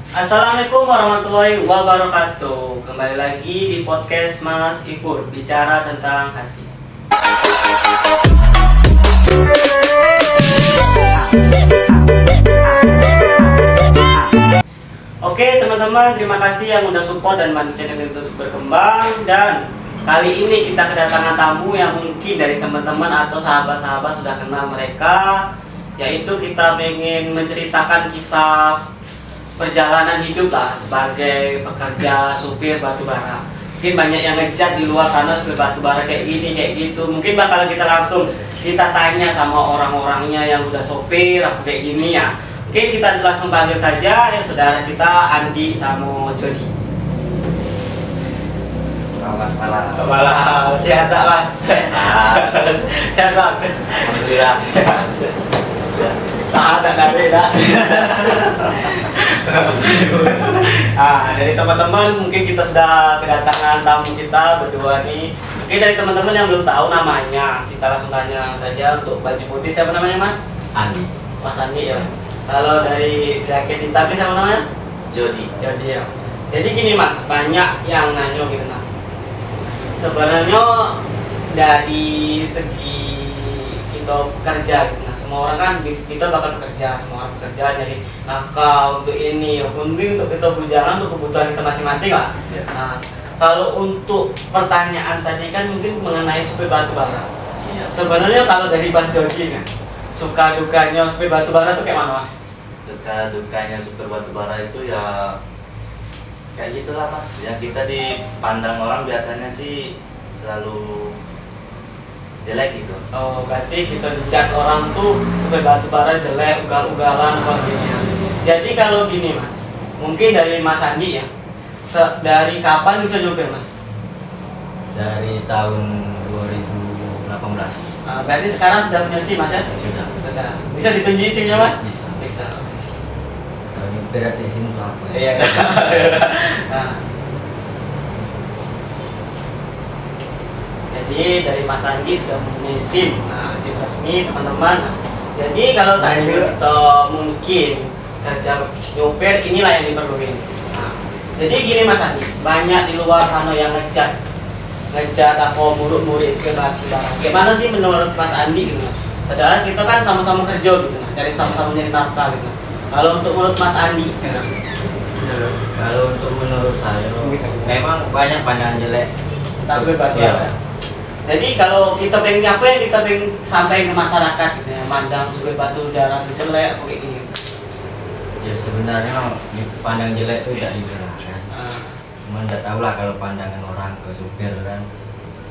Assalamualaikum warahmatullahi wabarakatuh. Kembali lagi di podcast Mas Ipur, bicara tentang hati. Oke teman-teman, terima kasih yang udah support dan bantu channel ini untuk berkembang. Dan kali ini kita kedatangan tamu yang mungkin dari teman-teman atau sahabat-sahabat sudah kenal mereka, yaitu kita ingin menceritakan kisah perjalanan hidup lah sebagai pekerja supir batubara. Mungkin banyak yang ngejat di luar sana supir batubara kayak gini kayak gitu. Mungkin bakalan kita langsung kita tanya sama orang-orangnya yang udah sopir apa kayak gini ya. Mungkin kita langsung panggil saja ya saudara kita Andi sama Jody. Selamat malam. Malam, sehat tak Mas? Sehat Bang? Alhamdulillah. Tak ada dari dah. Dari teman-teman mungkin kita sudah kedatangan tamu kita berdua nih. Mungkin dari teman-teman yang belum tahu namanya, kita langsung tanya saja untuk baju putih siapa namanya Mas? Andi. Mas Andi ya. Kalau dari jaket hitam siapa namanya? Jody. Jody ya. Jadi gini Mas, banyak yang nanya gitu nah. Sebenarnya dari segi kita bekerja gitu nah, semua orang kan kita bakal bekerja, semua orang bekerja jadi nakal untuk ini, mungkin untuk kita bujangan untuk kebutuhan kita masing-masing lah. Ya. Nah, kalau untuk pertanyaan tadi kan mungkin mengenai supir batubara. Iya. Sebenarnya kalau dari Mas Jody nih, suka dukanya supir batubara tuh kayak mana Mas? Suka dukanya supir batubara itu ya kayak gitulah Mas. Yang kita dipandang orang biasanya sih selalu jelek gitu. Oh, berarti kita dicat orang tuh supir batubara jelek, ugal-ugalan apa gini. Jadi kalau gini Mas, mungkin dari Mas Andi ya, dari kapan bisa nyopir Mas? Dari tahun 2018. Berarti sekarang sudah punya SIM Mas ya? Sudah. Bisa ditunjukin SIM-nya Mas? Bisa. Bisa. Kalau nyopir ada di sini tuh apa ya? Iya. Nah. Jadi dari Mas Andi sudah mempunyai SIM, SIM resmi teman-teman. Nah, jadi kalau saya mungkin kerja nyopir inilah yang diperlukan. Nah, jadi gini Mas Andi, banyak di luar sana yang ngejat apa murid-murid supir batubara. Gimana sih menurut Mas Andi gitu Mas? Padahal kita kan sama-sama kerja gitu nah, dari sama-sama nyari nafkah gitu. Kalau untuk menurut Mas Andi, Kalau untuk menurut saya memang banyak pandangan jelek tentang supir batubara. Jadi kalau kita pengen apa yang kita pengen sampaikan ke masyarakat gitu ya, mandang supir batubara itu jelek kayak gini. Ya sebenarnya pandang jelek itu tidak dibenarkan. Cuma tidak tahu lah kalau pandangan orang ke supir kan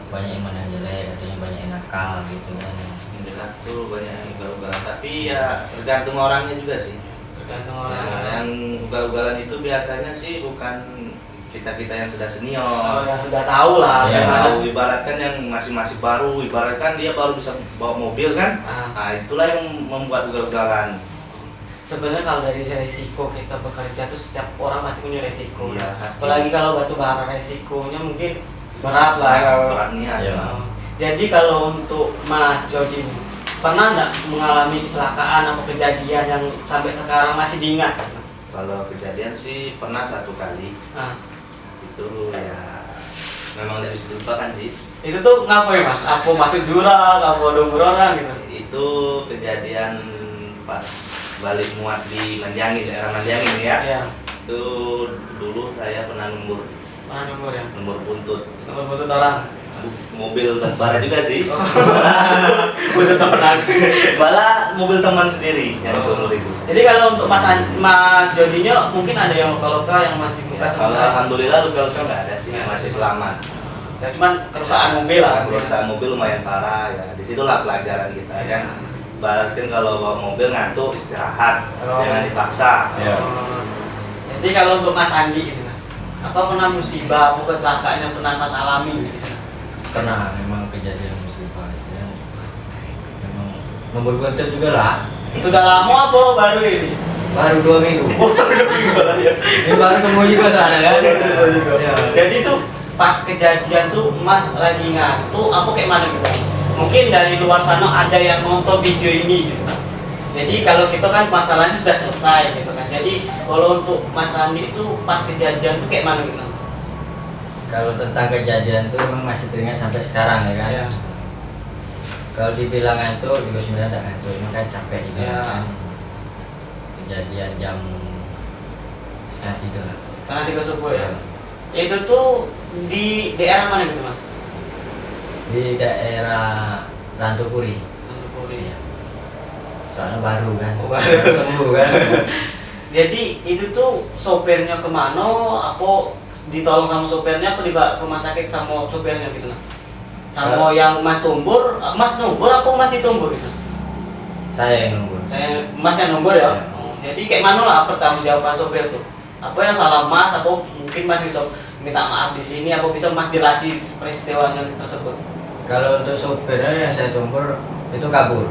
banyak yang mandang jelek, ada yang banyak yang nakal gitu kan. Jelas tuh banyak yang ugal-ugalan, tapi ya tergantung orangnya juga sih. Tergantung Ya, orang. yang ugal-ugalan itu biasanya sih bukan kita yang sudah senior. Oh, yang sudah tahu lah. Ya, gimana. tahu ibaratkan yang masih baru, ibaratkan dia baru bisa bawa mobil kan. Nah, itulah yang membuat ugal-ugalan. Sebenarnya kalau dari resiko kita bekerja tuh setiap orang pasti punya resiko. Iya, pasti. Apalagi kalau batubara resikonya mungkin berat lah. Beratnya Ya. ya. Jadi kalau untuk Mas Jody pernah nggak mengalami kecelakaan atau kejadian yang sampai sekarang masih diingat? Kalau kejadian sih pernah satu kali. Itu ya memang tidak bisa dilupakan sih. Itu tuh ngapain Mas? Apa masuk jurang, apa dombur orang gitu? Itu kejadian pas balik muat di Manjangin, daerah Manjangin ya. Iya. Itu dulu saya pernah Mana nomor ya? nomor buntut Nomor buntut orang. mobil batubara juga sih. Buntut orang. Malah mobil teman sendiri yang nomor itu. Jadi kalau untuk Mas Jodinya mungkin ada yang luka-luka yang masih Ya, bekas kalau alhamdulillah luka-luka nggak ada sih, masih selamat. Ya, cuman kerusakan mobil lah. Kerusakan mobil lumayan parah ya. Disitulah pelajaran kita kan. Bahkan kalau bawa mobil ngantuk istirahat, jangan dipaksa. Oh. Jadi kalau untuk Mas Andi gitu, apa pernah musibah, bukan kecelakaan yang pernah Mas alami gitu? Pernah memang kejadian musibah ya. Memang nomor buntut juga lah. Sudah lama apa baru ini? Baru 2 minggu. Ini baru semua juga sana kan. Ya. Jadi tuh pas kejadian tuh Mas lagi ngantuk, apa kayak mana gitu? Mungkin dari luar sana ada yang nonton video ini gitu. Jadi kalau kita kan masalahnya sudah selesai gitu kan. Jadi kalau untuk Mas Andi itu pas kejadian tuh kayak mana gitu? Kalau tentang kejadian tuh emang masih teringat sampai sekarang ya kan. Iya. Kalau dibilang ngantuk juga sebenarnya tidak ngantuk, emang kan capek juga Iya. kan. Kejadian jam 2:30 lah. Tengah 3 subuh ya. Itu tuh di daerah mana gitu Mas? Di daerah Rantopuri. Rantopuri. Soalnya baru kan. Oh, baru. Sembuh kan. Jadi itu tuh sopirnya kemana? Apa ditolong sama sopirnya? Apa dibawa ke rumah sakit sama sopirnya gitu nah? Sama yang Mas Tumbur, Mas Numbur apa Mas Ditumbur gitu? Saya yang nunggu. Saya Mas yang Numbur ya. Iya. Oh, jadi kayak mana lah pertanggungjawaban sopir tuh? Apa yang salah Mas? Atau mungkin Mas bisa minta maaf di sini? Apa bisa Mas jelasin peristiwanya tersebut? Kalau untuk sopirnya yang saya tumbur itu kabur.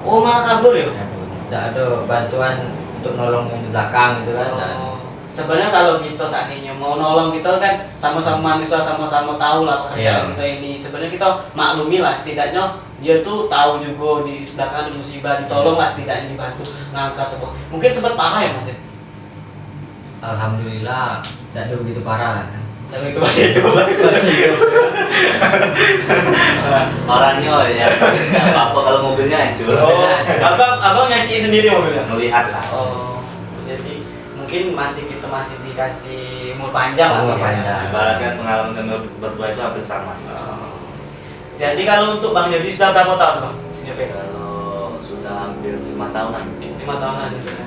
Oh malah kabur ya? Tidak ada bantuan untuk nolong yang di belakang gitu kan. Oh. Sebenarnya kalau kita seandainya mau nolong kita kan sama-sama manusia sama-sama tahu lah pekerjaan Iya. kita ini. Sebenarnya kita maklumi lah setidaknya dia tuh tahu juga di sebelah kanan ada musibah, ditolong lah setidaknya dibantu ngangkat apa. Mungkin sempat parah ya Mas ya? Alhamdulillah tidak ada begitu parah lah kan. Yang itu masih hidup. Masih hidup. Orangnya ya apa kalau mobilnya hancur. Oh, abang ngasih sendiri mobilnya? Melihat lah. Oh, jadi mungkin kita masih dikasih umur panjang lah Umur sih, panjang. ya. Ibaratkan pengalaman kami berdua itu hampir sama. Oh. Jadi kalau untuk Bang Dedi sudah berapa tahun Bang? Nyopir? Kalau sudah hampir 5 tahunan. 5 tahunan gitu ya.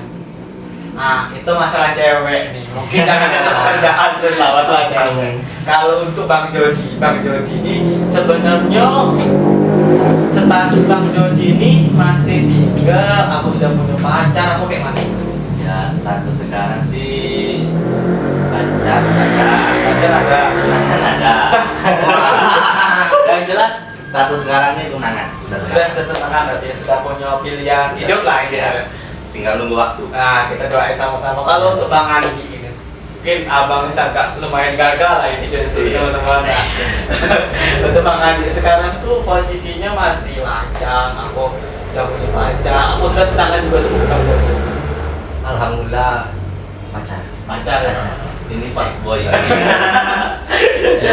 Nah, itu masalah cewek nih. Mungkin jangan ada pekerjaan terus lah masalah cewek. Kalau untuk Bang Jody ini sebenarnya status Bang Jody ini masih single, aku sudah punya pacar, aku kayak mana? Ya status sekarang sih pacar ada. Pacar ada. Tunangan ada. Yang jelas status sekarang ini tunangan. Sudah tunangan berarti ya, sudah punya pilihan hidup lah ini ya. Tinggal nunggu waktu. Nah, kita doain sama-sama. Kalau untuk Bang Andi ini, mungkin abang ini agak lumayan gagal lah ini jadi teman-teman. Ya. Untuk Bang Andi sekarang tuh posisinya masih lajang, aku udah punya pacar, aku sudah tunangan juga sebelum Alhamdulillah pacar. pacar ya. Ini Pak Boy. Ya,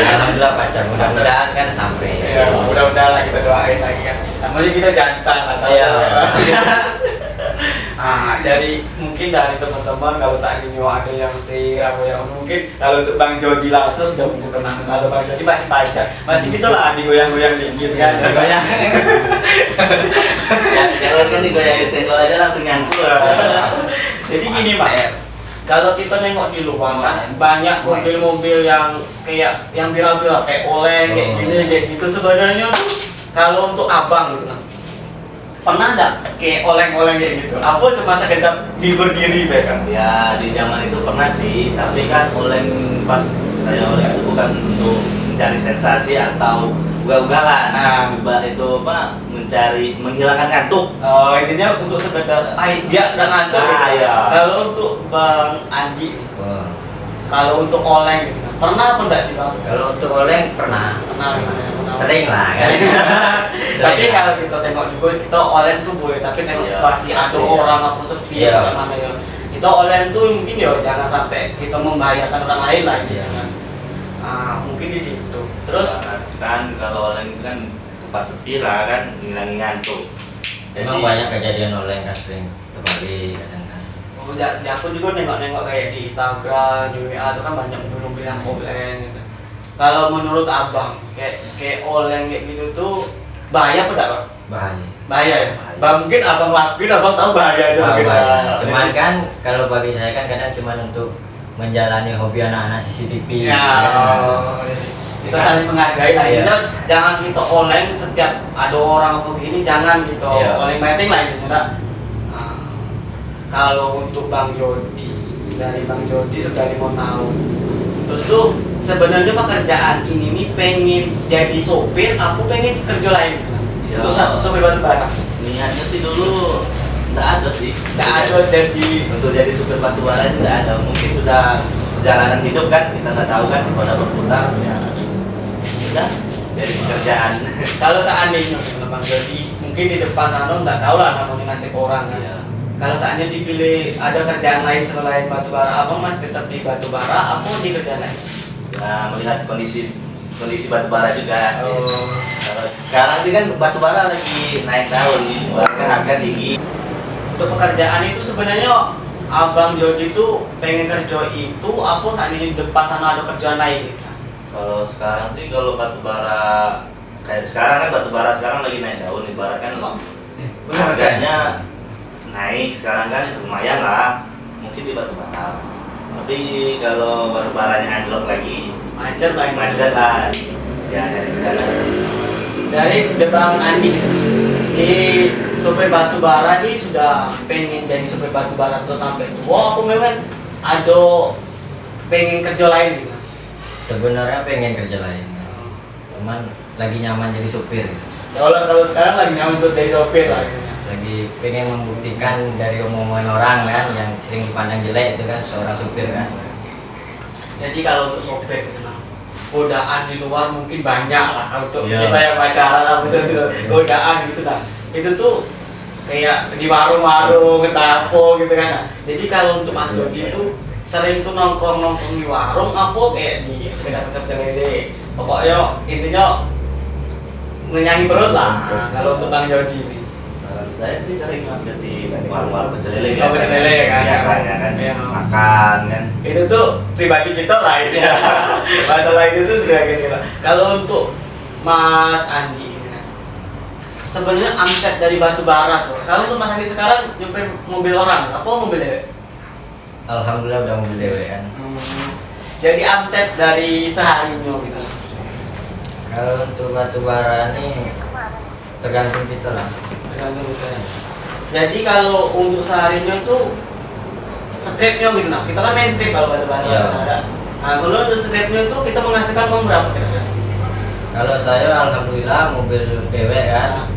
alhamdulillah pacar. Mudah-mudahan kan sampai. Ya, mudah-mudahan lah kita doain lagi kan. Namanya kita jantan atau Iya. dari mungkin dari teman-teman kalau seandainya ada yang apa yang mungkin kalau untuk Bang Jody langsung sudah punya tenang, kalau Bang Jody masih pacar masih bisa lah digoyang-goyang dikit kan goyang. Ya, jangan kan digoyangin senggol aja langsung nyangkul. Jadi gini Pak, kalau kita nengok di luar kan banyak mobil-mobil yang kayak yang viral-viral kayak oleng kayak gini kayak gitu sebenarnya tuh kalau untuk abang gitu kan pernah nggak kayak oleng-oleng kayak gitu? Apa cuma sekedar hibur diri kan? Ya di zaman itu pernah sih, tapi kan oleng pas saya oleng itu bukan untuk mencari sensasi atau ugal-ugalan. Nah. Itu apa mencari menghilangkan ngantuk. Oh, intinya untuk sekedar dia udah ngantuk Nah, gitu. iya. Kalau untuk Bang Andi nih, Wah. kalau untuk oleng gitu, pernah apa enggak sih Bang? Kalau untuk oleng pernah. Pernah gimana? Sering lah kan. Sering. Tapi Sering lah. kalau kita tengok juga kita oleng tuh boleh, tapi tengok Iya. situasi ada Iya. orang apa sepi Iya. atau mana ya. Kita oleng tuh mungkin ya jangan sampai kita membahayakan orang lain lah gitu Iya. kan. Mungkin di situ. Terus kan kalau oleng itu kan tempat sepi lah kan ngilangin ngantuk. Emang banyak kejadian oleng kan sering terbalik kadang kan. di aku juga nengok-nengok kayak di Instagram, di WA itu kan banyak mobil-mobil yang oleng gitu. Kalau menurut abang, kayak oleng kayak gitu tuh bahaya apa enggak Bang? Bahaya. Bahaya ya? Bang, mungkin abang lakuin, abang tahu bahaya itu mungkin. Bahaya. Cuman kan kalau bagi saya kan kadang cuman untuk menjalani hobi anak-anak CCTV. Ya, kan. kita saling menghargai lah. Iya. Intinya jangan kita oleng setiap ada orang apa gini, jangan gitu Iya. oleng mesing lah itu enggak. Kalau untuk Bang Jody, dari Bang Jody sudah 5 tahun. Terus tuh sebenarnya pekerjaan ini nih pengen jadi sopir, aku pengen kerja lain. Ya. Untuk sopir batu bara. Niatnya sih dulu nggak ada sih. Nggak ada jadi Untuk jadi supir batu bara itu nggak ada. Mungkin sudah perjalanan hidup kan kita nggak tahu kan pada berputar ya. Sudah jadi pekerjaan. kalau seandainya gitu, Bang Jody mungkin di depan sana nggak tahu lah namanya nasib orang kan. Iya. Kalau seandainya dipilih ada kerjaan lain selain batubara, abang mas tetap di batubara, apa di kerjaan lain? Nah, melihat kondisi batubara juga. Oh. Kalau sekarang sih kan batubara lagi naik daun, bahkan harga tinggi. Untuk pekerjaan itu sebenarnya abang Jody itu pengen kerja itu, apa seandainya di depan sana ada kerjaan lain gitu? Kalau sekarang sih kalau batubara kayak sekarang kan batubara sekarang lagi naik daun, ibarat kan harganya naik sekarang kan lumayan lah, mungkin di batubara. Tapi kalau batubaranya anjlok lagi, Macet lah. macet lah. Ya dari jalan. Dari Bang Andi di supir batubara nih sudah pengen jadi supir batubara terus sampai tua, aku memang ada pengen kerja lain gitu. Sebenarnya pengen kerja lain, cuman lagi nyaman jadi supir. Kalau sekarang lagi nyaman untuk jadi supir lah. Lagi pengen membuktikan dari omongan orang kan yang sering dipandang jelek itu kan seorang supir kan. Jadi kalau untuk sopir gitu, nah, godaan di luar mungkin banyak lah untuk Iya. kita yang pacaran lah, misalnya godaan gitu kan. Itu tuh kayak di warung-warung, entah apa gitu kan. Nah, jadi kalau untuk Mas Jody itu sering tuh nongkrong di warung apa kayak di sekedar pecel-pecel ini. Pokoknya intinya menyanyi perut lah. Nah, kalau untuk Bang Jody ini. Saya sih sering makan di warung-warung pecel lele Oh, pecel lele kan. biasanya kan Iya. makan kan. Itu tuh pribadi kita lah itu ya. Masalah itu tuh pribadi kita. Kalau untuk Mas Andi ini kan, sebenarnya omset dari batu bara tuh. Kalau untuk Mas Andi sekarang nyupir mobil orang, apa mobil dewe? Alhamdulillah udah mobil dewe kan. Jadi omset dari seharinya gitu. Kalau untuk batu bara nih tergantung kita lah. Tergantung gitu ya. Jadi kalau untuk seharinya tuh stripnya gitu nah. Kita kan main strip kalau batu bara Iya. ada. Nah, kalau untuk stripnya tuh kita menghasilkan uang berapa kira-kira? Kalau saya alhamdulillah mobil dewe kan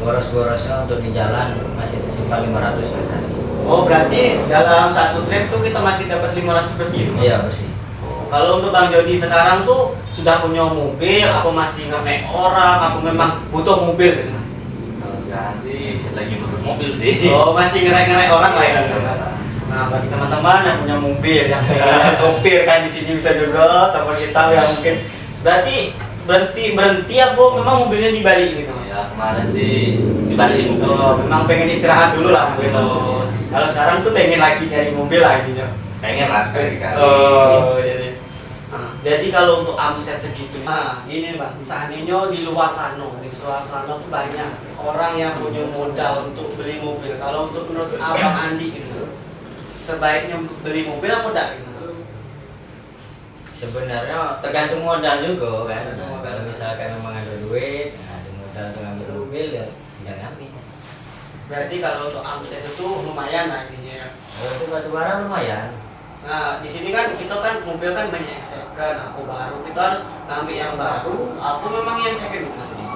boros-borosnya untuk di jalan masih tersimpan 500 per hari. Oh, berarti dalam satu trip tuh kita masih dapat 500 bersih. Iya bersih. Kalau untuk Bang Jody sekarang tuh sudah punya mobil, apa masih ngemek orang, aku memang butuh mobil gitu. Kalau sekarang sih lagi butuh mobil sih. Oh, masih ngerai-ngerai orang lah ya. Nah, bagi teman-teman yang punya mobil, yang pengen sopir kan di sini bisa juga teman kita yang mungkin berhenti apa memang mobilnya dibalik gitu. Ya kemarin sih dibalik mobil. Oh, memang pengen istirahat dulu lah. Istirahat. Oh, kalau sekarang tuh pengen lagi nyari mobil lah intinya. Pengen lah sekali-sekali. Oh, jadi kalau untuk omset segitu, gini bang, misalnya di luar sana tuh banyak orang yang punya modal untuk beli mobil. Kalau untuk menurut abang Andi gitu, sebaiknya beli mobil apa enggak? Gitu? Sebenarnya tergantung modal juga kan. Nah, kalau misalkan memang ada duit, ada modal untuk ngambil mobil ya jangan ambil. Berarti kalau untuk omset itu lumayan lah intinya ya. Kalau itu batu bara lumayan. Nah, di sini kan kita kan mobil kan banyak yang second, aku baru. Kita harus ngambil yang baru, aku memang yang second nanti.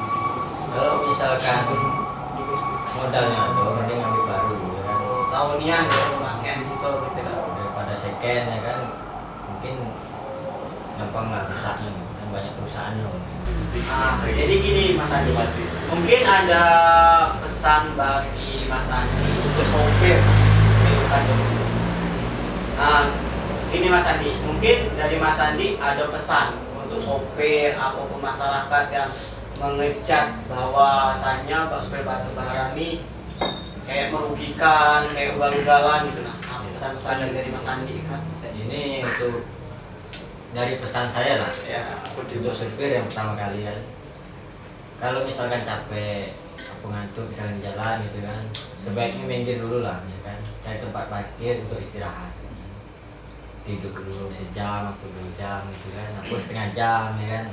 Kalau misalkan modalnya ada, mending ambil baru ya kan. Tahunian ya, pemakaian gitu gitu kan. Daripada second ya kan, mungkin gampang lah rusaknya gitu kan, banyak kerusakannya. Nah, jadi gini Mas Andi, mungkin ada pesan bagi Mas Andi untuk sopir. Nah, ini Mas Andi, mungkin dari Mas Andi ada pesan untuk sopir ataupun masyarakat yang mengecat bahwasannya sopir batu bara ini kayak merugikan, kayak ugal-ugalan gitu. Nah, apa pesan-pesan dari Mas Andi kan? Ini untuk dari pesan saya lah Ya, untuk supir yang pertama kali kan, kalau misalkan capek aku ngantuk misalnya di jalan gitu kan, sebaiknya minggir dulu lah ya kan, cari tempat parkir untuk istirahat, tidur dulu sejam atau 2 jam gitu kan, aku setengah jam ya kan.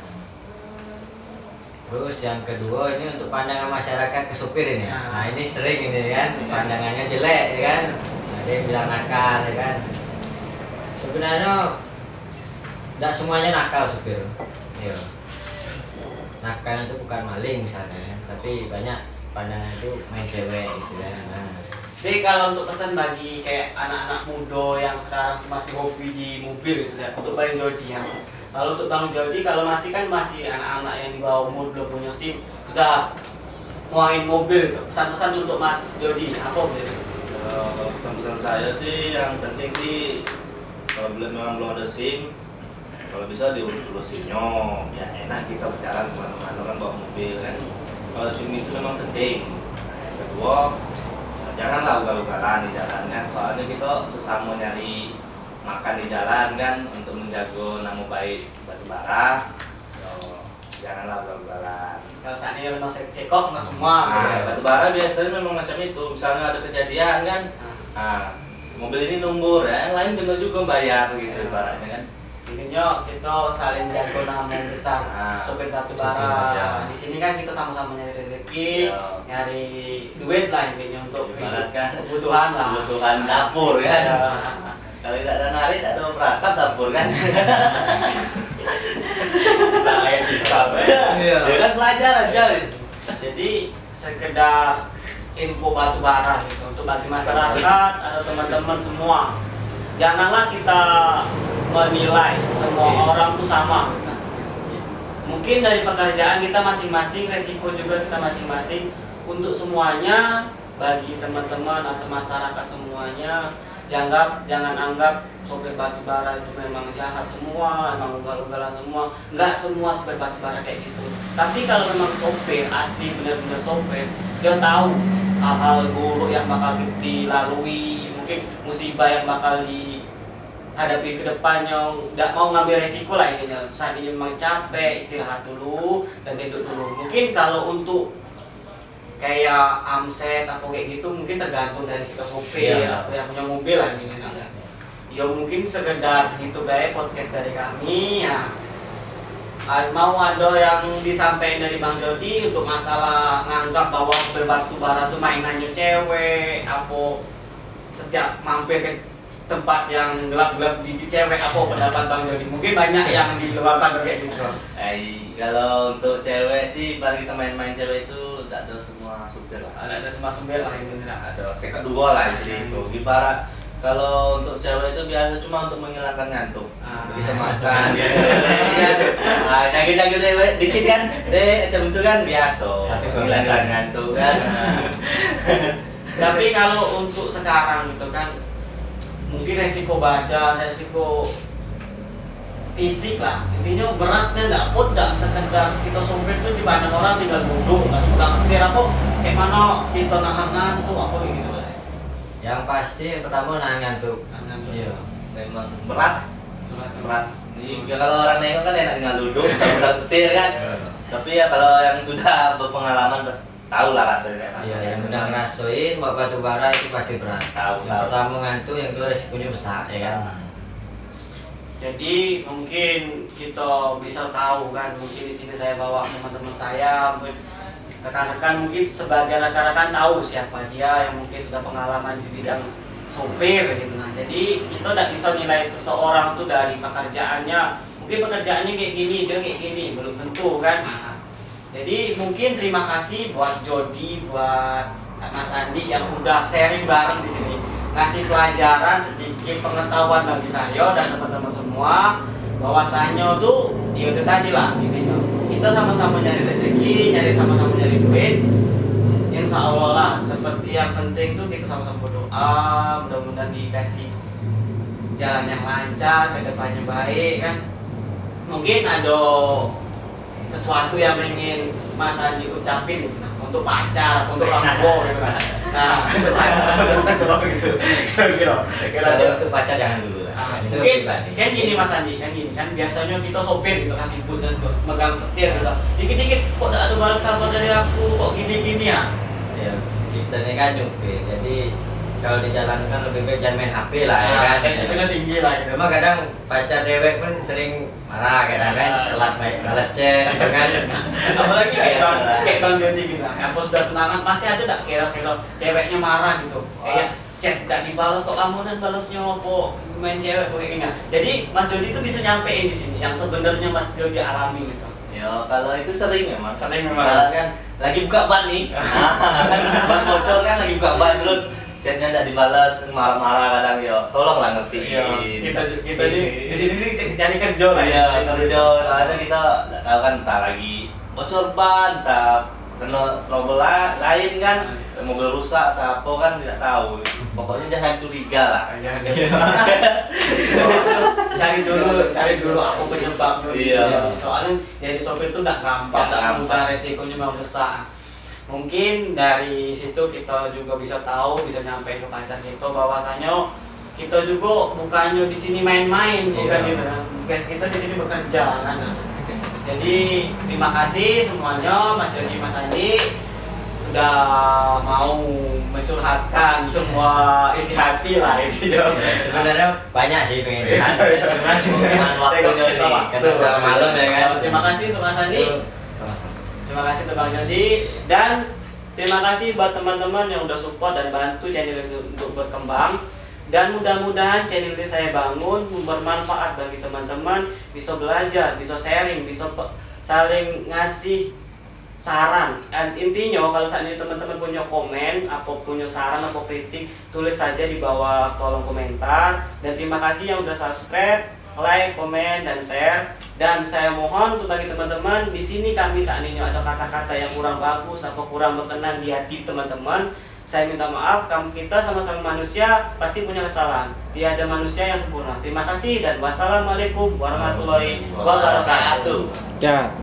Terus yang kedua ini untuk pandangan masyarakat ke supir ini. Nah ini sering ini kan, pandangannya jelek ya kan, ada yang bilang nakal ya kan. Sebenarnya tidak semuanya nakal supir. Iya. Nakal itu bukan maling misalnya ya, tapi banyak pandangan itu main cewek gitu kan. Nah. Jadi kalau untuk pesan bagi kayak anak-anak muda yang sekarang masih hobi di mobil gitu ya, untuk Bang Jody ya. Kalau untuk Bang Jody kalau masih anak-anak yang di bawah umur belum punya SIM, sudah nuangin mobil itu. Pesan-pesan untuk Mas Jody apa gitu? Pesan-pesan saya sih yang penting sih kalau memang belum ada SIM, kalau bisa diurus dulu SIM-nya, ya enak kita berjalan kemana-mana kan bawa mobil kan. Kalau SIM itu memang penting. Nah, yang kedua, janganlah ugal-ugalan di jalan kan, soalnya kita sesama nyari makan di jalan kan untuk menjaga nama baik batubara. Janganlah ugal-ugalan. Kalau saat ini memang sekok semua. Nah, batubara biasanya memang macam itu. Misalnya ada kejadian kan, mobil ini nunggu, ya, yang lain juga juga bayar gitu ibaratnya kan. Intinya kita saling jago nama besar sopir batubara. Di sini kan kita sama-sama nyari rezeki, nyari duit lah intinya untuk kebutuhan lah. Kebutuhan dapur kan. Kalau tidak ada nari, tidak ada perasaan dapur kan. Kayak sikap. Ya kan pelajaran aja. Jadi sekedar info batubara gitu untuk bagi masyarakat atau teman-teman semua. Janganlah kita menilai semua orang tuh sama. Mungkin dari pekerjaan kita masing-masing, resiko juga kita masing-masing. Untuk semuanya, bagi teman-teman atau masyarakat semuanya, jangan anggap sopir batubara itu memang jahat semua, memang ugal-ugalan semua. Enggak semua sopir batubara kayak gitu. Tapi kalau memang sopir asli benar-benar sopir, dia tahu hal-hal buruk yang bakal dilalui, mungkin musibah yang bakal dihadapi ke depannya, nggak mau ngambil resiko lah intinya. Saat ini memang capek, istirahat dulu dan tidur dulu. Mungkin kalau untuk kayak amset atau kayak gitu mungkin tergantung dari kita sopir atau yang punya mobil lah intinya. Ya mungkin sekedar segitu baik podcast dari kami ya. Mau ada yang disampaikan dari Bang Jody untuk masalah nganggap bahwa sopir batubara itu mainannya cewek, apa setiap mampir ke tempat yang gelap-gelap di cewek, apa pendapat Bang Jody? Mungkin banyak yang di luar sana kayak gitu. Kalau untuk cewek sih, baru kita main-main cewek itu tidak ada semua supir lah. Ada semua sopir lah ini. Ada sekat dua lah jadi itu. Ibarat kalau untuk cewek itu biasa cuma untuk menghilangkan ngantuk. Kita makan, nyakit-nyakit dikit kan, macam itu kan biasa. Tapi menghilangkan ngantuk kan. Tapi kalau untuk sekarang gitu kan, mungkin resiko badan, resiko fisik lah. Intinya beratnya nggak pun nggak sekedar kita sopir tuh di banyak orang tinggal duduk, nggak suka setir apa, kayak mana kita nahan ngantuk apa gitu. Yang pasti yang pertama nahan ngantuk. Iya. Memang berat. Jadi kalau orang nengok kan enak tinggal duduk, muter setir kan. Tapi ya kalau yang sudah berpengalaman tahu lah rasanya. Iya, yang udah ngerasain bawa batubara itu pasti berat. Tahu. Yang pertama ngantuk, yang kedua resikonya besar, ya kan. Jadi mungkin kita bisa tahu kan, mungkin di sini saya bawa teman-teman saya, mungkin rekan-rekan mungkin sebagian rekan-rekan tahu siapa dia yang mungkin sudah pengalaman di bidang sopir gitu. Nah, jadi kita tidak bisa nilai seseorang tuh dari pekerjaannya. Mungkin pekerjaannya kayak gini, dia kayak gini, belum tentu kan. Nah, jadi mungkin terima kasih buat Jody, buat Mas Andi yang udah sharing bareng di sini, ngasih pelajaran sedikit pengetahuan bagi saya dan teman-teman semua bahwasanya tuh ya itu tadi lah intinya. Kita sama-sama nyari rezeki, sama-sama nyari duit. Insya Allah lah, seperti yang penting tuh kita sama-sama berdoa, mudah-mudahan dikasih jalan yang lancar, kedepannya baik kan. Mungkin ada sesuatu yang ingin Mas Andi ucapin gitu, nah, untuk pacar, untuk orang tua gitu kan. Nah, untuk pacar, untuk orang gitu. Kira-kira Untuk pacar jangan dulu lah. Itu mungkin pribadi. kan gini Mas Andi, kan gini kan biasanya kita sopir gitu kasih pun dan megang setir gitu. Dikit-dikit kok tidak ada balas kabar dari aku, kok gini-gini ya. Ya, kita ini kan nyupir, jadi kalau di jalan kan lebih baik jangan main HP lah ya kan. Resikonya tinggi lah gitu. Memang kadang pacar dewek pun sering marah kadang kan, telat balas chat gitu kan. Apalagi kayak Bang Jody gitu. Apa sudah tunangan masih ada tak kira-kira ceweknya marah gitu. Kayak chat gak dibalas kok kamu dan balasnya apa main cewek kayak gini. Jadi Mas Jody itu bisa nyampein di sini yang sebenarnya Mas Jody alami gitu. Ya kalau itu sering memang. Sering Kalau kan lagi buka ban nih, kan ban bocor kan lagi buka ban terus chatnya tidak dibalas, marah-marah kadang ya. Tolonglah ngertiin. Kita di sini cari kerja lah ya. Kerja, ada kita nggak tahu kan entah lagi bocor ban, entah kena trouble lain kan, mobil rusak atau apa kan tidak tahu. Pokoknya jangan curiga lah. cari dulu apa penyebabnya. Iya. Soalnya jadi sopir itu nggak gampang, Nggak nggak mudah, gampang. resikonya memang besar. Mungkin dari situ kita juga bisa tahu, bisa nyampe ke pacar kita bahwasanya kita juga bukannya di sini main-main, bukan Iya. gitu kan. Kita di sini bekerja kan. Jadi terima kasih semuanya Mas Jody, Mas Andi sudah mau mencurhatkan semua isi hati lah itu ya. Sebenarnya banyak sih pengen curhat, cuman waktunya nih karena udah malam ya kan. Terima kasih untuk Mas Andi. Sama-sama. Terima kasih untuk Bang Jody dan terima kasih buat teman-teman yang udah support dan bantu channel ini untuk berkembang. Dan mudah-mudahan channel ini saya bangun bermanfaat bagi teman-teman, bisa belajar, bisa sharing, bisa saling ngasih saran. Dan intinya kalau saat ini teman-teman punya komen, apa punya saran atau kritik, tulis saja di bawah kolom komentar. Dan terima kasih yang udah subscribe, like, komen, dan share. Dan saya mohon untuk bagi teman-teman, di sini kami saat ini ada kata-kata yang kurang bagus atau kurang berkenan di hati teman-teman. Saya minta maaf, kita sama-sama manusia pasti punya kesalahan. Tiada manusia yang sempurna. Terima kasih dan wassalamualaikum warahmatullahi wabarakatuh. Ya.